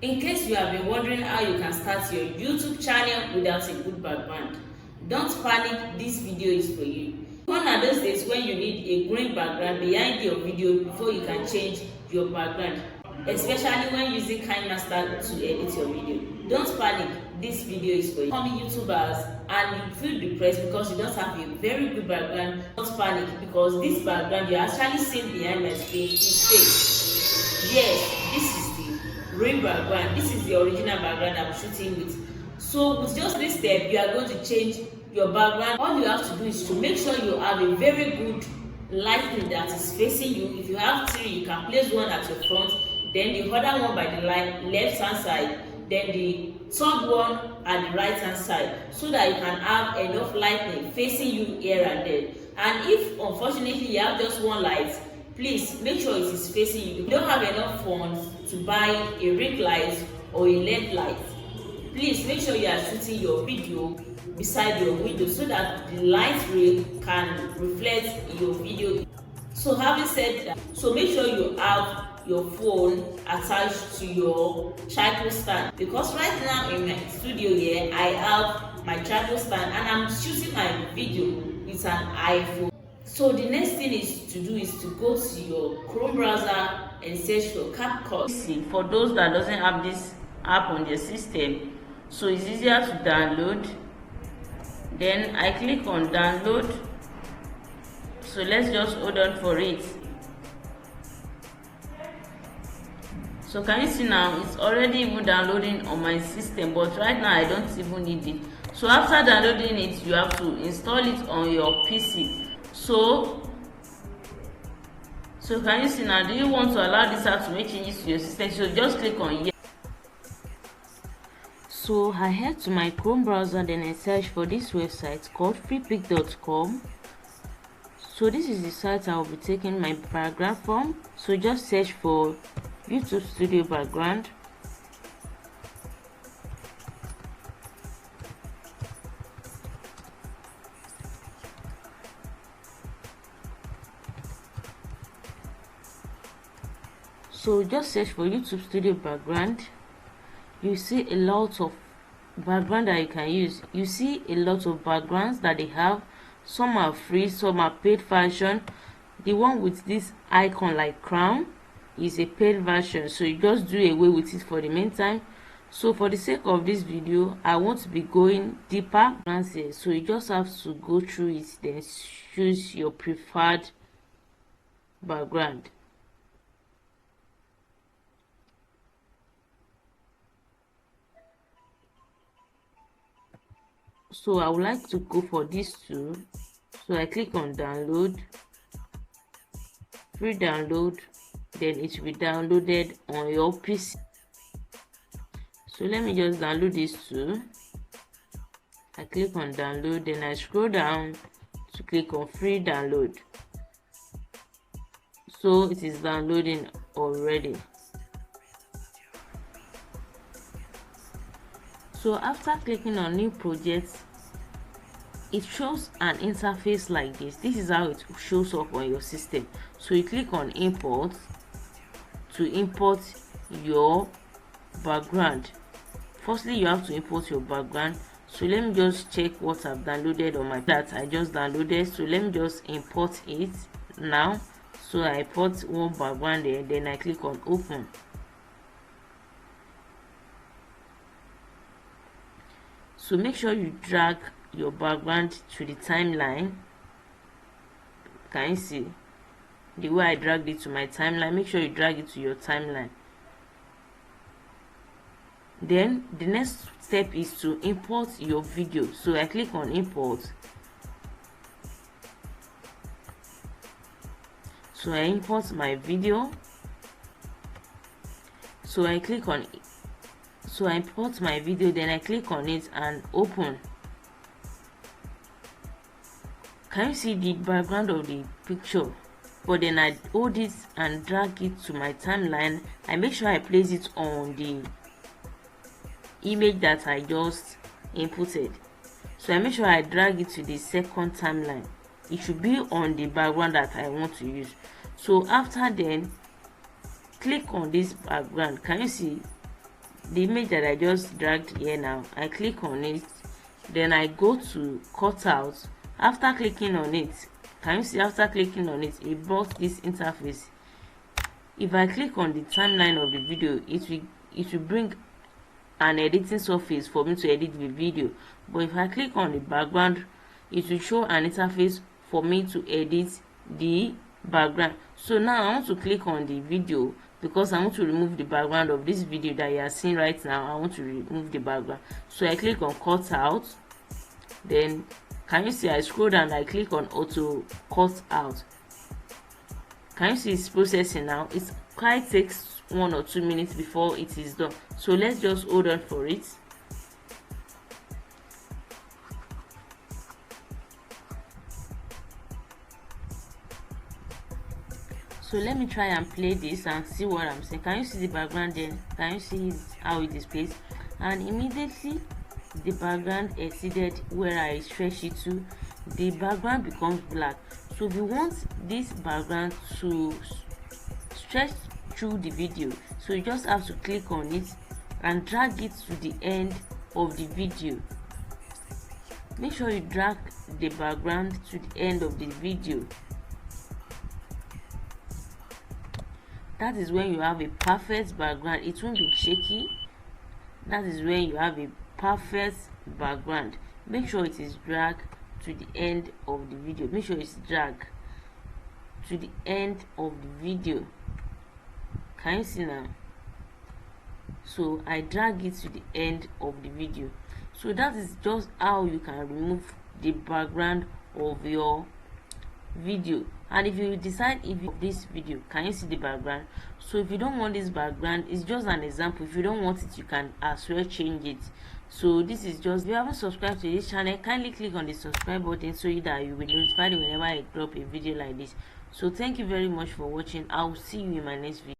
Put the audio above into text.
In case you have been wondering how you can start your YouTube channel without a good background, don't panic, this video is for you. One of those days when you need a green background behind your video before you can change your background, especially when using KineMaster to edit your video. Don't panic, this video is for you. Becoming YouTubers and you feel depressed because you don't have a very good background, don't panic, because this background you're actually seeing behind my screen is fake. Yes, this is the real background. This is the original background I'm shooting with. So with just this step, you are going to change your background. All you have to do is to make sure you have a very good lighting that is facing you. If you have three, you can place one at your front, then the other one by the left hand side, then the third one at the right hand side, so that you can have enough lighting facing you here and there. And if unfortunately you have just one light, please make sure it is facing you. If you don't have enough funds to buy a ring light or a LED light, please make sure you are shooting your video beside your window so that the light ray can reflect your video. So having said that, so make sure you have your phone attached to your tripod stand, because right now in my studio here I have my tripod stand and I'm shooting my video with an iPhone. So the next thing is to do is to go to your Chrome browser and search for CapCut. For those that doesn't have this app on their system, so it's easier to download. Then I click on download. So let's just hold on for it. So can you see now it's already even downloading on my system, but right now I don't even need it. So after downloading it, you have to install it on your PC. So can you see now, do you want to allow this app to make changes to your system? So just click on yes. So I head to my Chrome browser, then I search for this website called freepik.com. So this is the site I will be taking my background from. So just search for YouTube Studio background. So just search for YouTube Studio background. You see a lot of background that you can use. You see a lot of backgrounds that they have. Some are free, some are paid version. The one with this icon like crown is a paid version, so you just do away with it for the meantime. So for the sake of this video, I want to be going deeper. So you just have to go through it, then choose your preferred background. So I would like to go for these two. So I click on download, free download, then it will be downloaded on your PC. So let me just download these two. I click on download, then I scroll down to click on free download. So it is downloading already. So after clicking on new project, it shows an interface like this. This is how it shows up on your system. So you click on import to import your background. Firstly, you have to import your background. So let me just check what I've downloaded on my that I just downloaded. So let me just import it now. So I import one background there, then I click on open. So make sure you drag your background to the timeline. Can you see the way I dragged it to my timeline? Make sure you drag it to your timeline. Then the next step is to import your video. So I click on import. So I import my video. So I click on it. So I import my video, then I click on it and open. Can you see the background of the picture? But then I hold it and drag it to my timeline. I make sure I place it on the image that I just inputted. So I make sure I drag it to the second timeline. It should be on the background that I want to use. So after then, click on this background. Can you see the image that I just dragged here now, I click on it, then I go to cut out. After clicking on it, can you see, after clicking on it, it brought this interface. If I click on the timeline of the video, it will bring an editing surface for me to edit the video. But if I click on the background, it will show an interface for me to edit the background. So now I want to click on the video because I want to remove the background of this video that you are seeing right now. I want to remove the background, so I click on cut out. Then can you see, I scroll down, I click on auto cut out. Can you see it's processing now? It quite takes 1 or 2 minutes before it is done, so let's just hold on for it. So let me try and play this and see what I'm saying. Can you see the background there? Can you see how it displays? And immediately the background exceeded where I stretch it to, the background becomes black. So if you want this background to stretch through the video, so you just have to click on it and drag it to the end of the video. Make sure you drag the background to the end of the video. That is when you have a perfect background. It won't be shaky. That is when you have a perfect background. Make sure it is dragged to the end of the video. Make sure it's dragged to the end of the video. Can you see now? So I drag it to the end of the video. So that is just how you can remove the background of your video. And if you decide, if you this video, can you see the background? So if you don't want this background, it's just an example. If you don't want it, you can as well change it. So this is just, if you haven't subscribed to this channel, kindly click on the subscribe button so that you will be notified whenever I drop a video like this. So thank you very much for watching. I will see you in my next video.